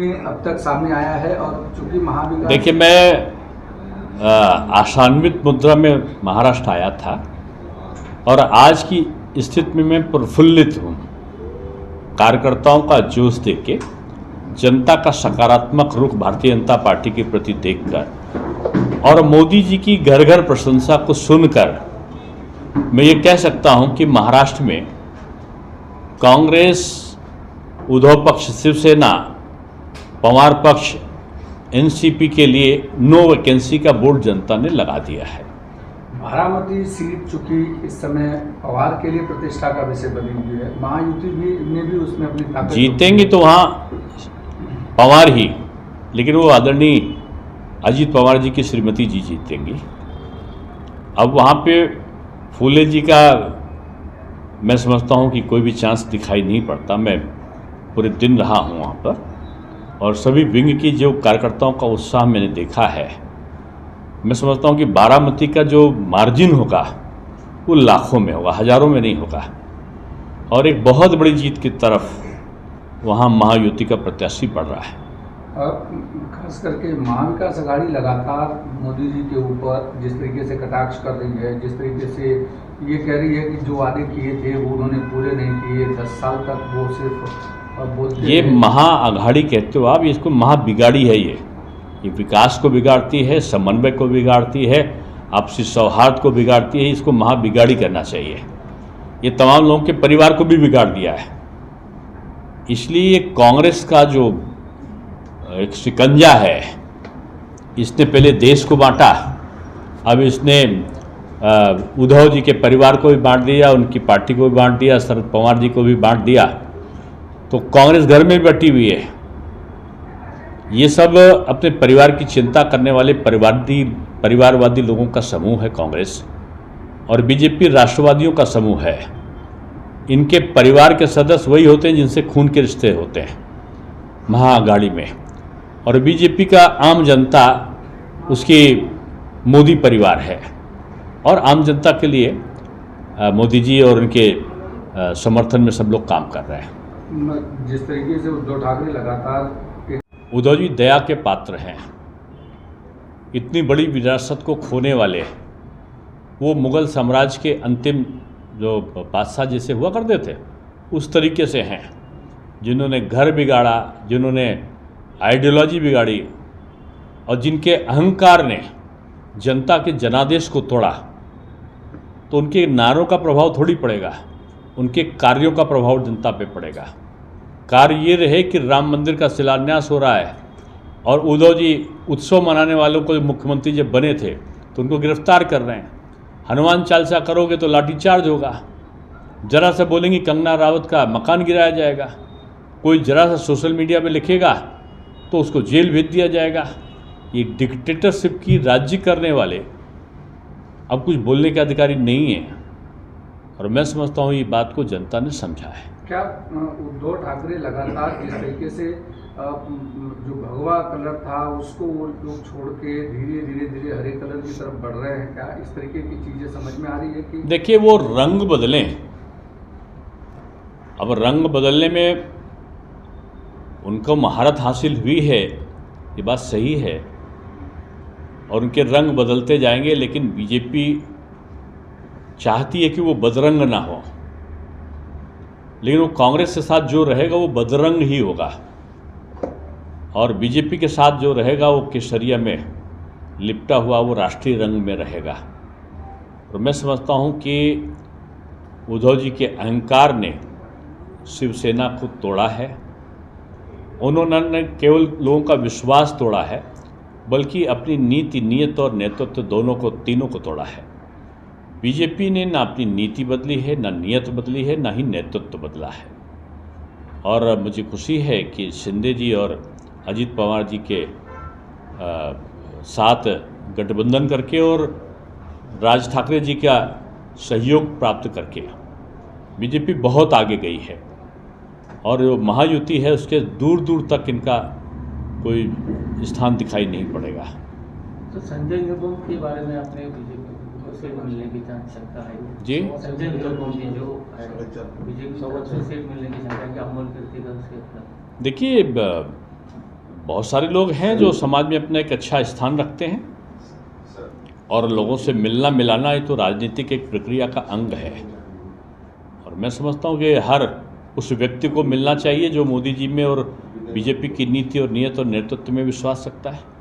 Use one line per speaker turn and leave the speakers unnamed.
में अब तक सामने आया है। और चूंकि महाविकास,
देखिए, मैं आशान्वित मुद्रा में महाराष्ट्र आया था और आज की स्थिति में मैं प्रफुल्लित हूँ। कार्यकर्ताओं का जोश देख के, जनता का सकारात्मक रुख भारतीय जनता पार्टी के प्रति देखकर और मोदी जी की घर घर प्रशंसा को सुनकर मैं ये कह सकता हूँ कि महाराष्ट्र में कांग्रेस, उद्धव पक्ष, शिवसेना, पवार पक्ष, एनसीपी के लिए नो वैकेंसी का बोर्ड जनता ने लगा दिया है।
बारामती सीट चूंकि इस समय पवार के लिए प्रतिष्ठा का विषय बनी हुई है, महायुति ने भी उसमें अपनी ताकत
जीतेंगे तो वहाँ पवार ही, लेकिन वो आदरणीय अजीत पवार जी की श्रीमती जी जीतेंगी। अब वहाँ पे फूले जी का मैं समझता हूँ कि कोई भी चांस दिखाई नहीं पड़ता। मैं पूरे दिन रहा हूँ वहाँ पर और सभी विंग की जो कार्यकर्ताओं का उत्साह मैंने देखा है, मैं समझता हूँ कि बारामती का जो मार्जिन होगा वो लाखों में होगा, हजारों में नहीं होगा और एक बहुत बड़ी जीत की तरफ वहाँ महायुति का प्रत्याशी बढ़ रहा है।
खास करके महाविकास अघाड़ी लगातार मोदी जी के ऊपर जिस तरीके से कटाक्ष कर रही है, जिस तरीके से ये कह रही है कि जो वादे किए थे वो उन्होंने पूरे नहीं किए, 10 साल तक वो सिर्फ बोलते
ये महाअघाड़ी कहते हो आप, इसको महाबिगाड़ी है। ये विकास को बिगाड़ती है, समन्वय को बिगाड़ती है, आपसी सौहार्द को बिगाड़ती है। इसको महाबिगाड़ी करना चाहिए। ये तमाम लोगों के परिवार को भी बिगाड़ दिया है। इसलिए कांग्रेस का जो एक शिकंजा है, इसने पहले देश को बांटा, अब इसने उद्धव जी के परिवार को भी बांट दिया, उनकी पार्टी को भी बांट दिया, शरद पवार जी को भी बांट दिया। तो कांग्रेस घर में बटी हुई है। ये सब अपने परिवार की चिंता करने वाले परिवारवादी लोगों का समूह है कांग्रेस, और बीजेपी राष्ट्रवादियों का समूह है। इनके परिवार के सदस्य वही होते हैं जिनसे खून के रिश्ते होते हैं महाअघाड़ी में, और बीजेपी का आम जनता उसकी मोदी परिवार है और आम जनता के लिए मोदी जी और उनके समर्थन में सब लोग काम कर रहे हैं।
जिस तरीके से उद्धव ठाकरे लगातार,
उद्धव जी दया के पात्र हैं। इतनी बड़ी विरासत को खोने वाले वो मुगल साम्राज्य के अंतिम जो बादशाह जैसे हुआ करते थे उस तरीके से हैं, जिन्होंने घर बिगाड़ा, जिन्होंने आइडियोलॉजी बिगाड़ी और जिनके अहंकार ने जनता के जनादेश को तोड़ा। तो उनके नारों का प्रभाव थोड़ी पड़ेगा, उनके कार्यों का प्रभाव जनता पे पड़ेगा। कार्य ये रहे कि राम मंदिर का शिलान्यास हो रहा है और उद्धव जी उत्सव मनाने वालों को मुख्यमंत्री जब बने थे तो उनको गिरफ्तार कर रहे हैं। हनुमान चालीसा करोगे तो लाठीचार्ज होगा, जरा सा बोलेंगे कंगना रावत का मकान गिराया जाएगा, कोई जरा सा सोशल मीडिया पे लिखेगा तो उसको जेल भेज दिया जाएगा। ये डिक्टेटरशिप की राज्य करने वाले अब कुछ बोलने के अधिकारी नहीं है, और मैं समझता हूँ ये बात को जनता ने समझा है।
क्या उद्धव ठाकरे लगातार जिस तरीके से जो भगवा कलर था उसको वो लोग छोड़ के धीरे हरे कलर की तरफ बढ़ रहे हैं, क्या इस तरीके की चीजें समझ में आ रही है कि
देखिए वो रंग बदलें। अब रंग बदलने में उनको महारत हासिल हुई है, ये बात सही है, और उनके रंग बदलते जाएंगे, लेकिन बीजेपी चाहती है कि वो बदरंग ना हो, लेकिन वो कांग्रेस के साथ जो रहेगा वो बदरंग ही होगा, और बीजेपी के साथ जो रहेगा वो केसरिया में लिपटा हुआ वो राष्ट्रीय रंग में रहेगा। और मैं समझता हूँ कि उद्धव जी के अहंकार ने शिवसेना को तोड़ा है। उन्होंने केवल लोगों का विश्वास तोड़ा है, बल्कि अपनी नीति, नीयत और नेतृत्व दोनों को, तीनों को तोड़ा है। बीजेपी ने ना अपनी नीति बदली है, ना नीयत बदली है, ना ही नेतृत्व बदला है। और मुझे खुशी है कि शिंदे जी और अजीत पवार जी के साथ गठबंधन करके और राज ठाकरे जी का सहयोग प्राप्त करके बीजेपी बहुत आगे गई है, और जो महायुति है उसके दूर दूर तक इनका कोई स्थान दिखाई नहीं पड़ेगा।
तो संजय निरुपम के बारे में आपने बीजेपी से मिलने की शंका है
जी?
संजय निरुपम जी जो बीजेपी से मिलने की शंका है, क्या अमल करती है उसके?
देखिए, बहुत सारे लोग हैं जो समाज में अपना एक अच्छा स्थान रखते हैं और लोगों से मिलना मिलाना ये तो राजनीतिक एक प्रक्रिया का अंग है। और मैं समझता हूँ कि हर उस व्यक्ति को मिलना चाहिए जो मोदी जी में और बीजेपी की नीति और नियत और नेतृत्व में विश्वास रखता है।